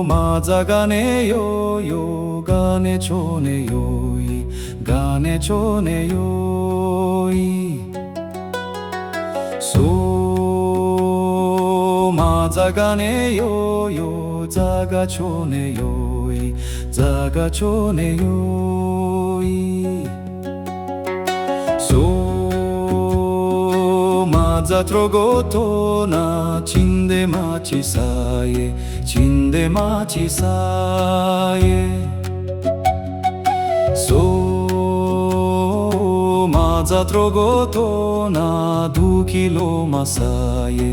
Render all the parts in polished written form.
माझा गाणे यो यो गाणे छोने योई गाणे छोने योई सो माझा गाणे यो यो जागा छोने योई जागा छोने योई सो माझा trogoto na chinde machi saye so माझा trogoto na du kilo masaye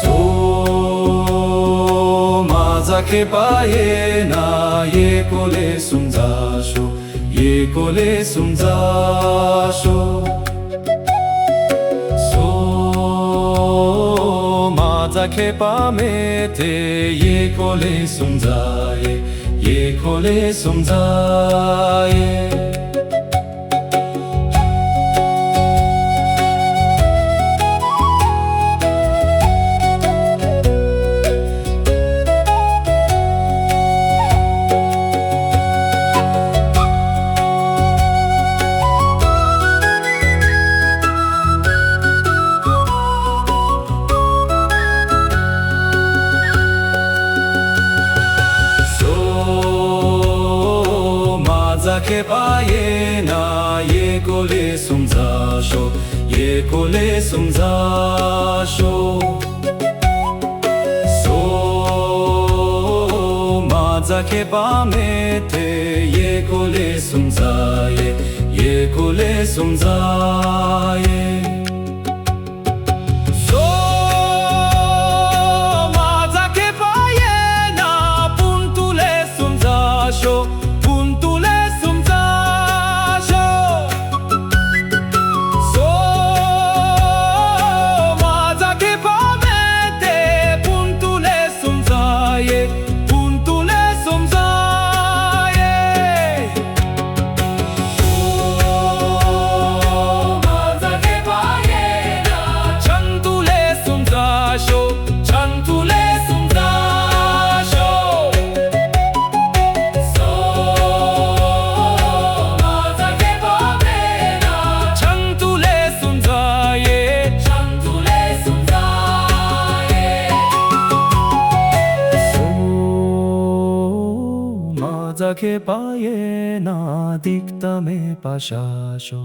so माझा के पाये ना ये कोले सुमजाशो ये कोले सुमजाशो सो माझा खेपा में थे ये कोले सुमजाए ये कोले सुमजाए के पाये ना ये कोले सुमजाशो ये कोले सुमजाशो सो माझा के पामे थे ये कोले सुमजाए ये कोले सुमजाए के पाये ना दिखता में पाशाशो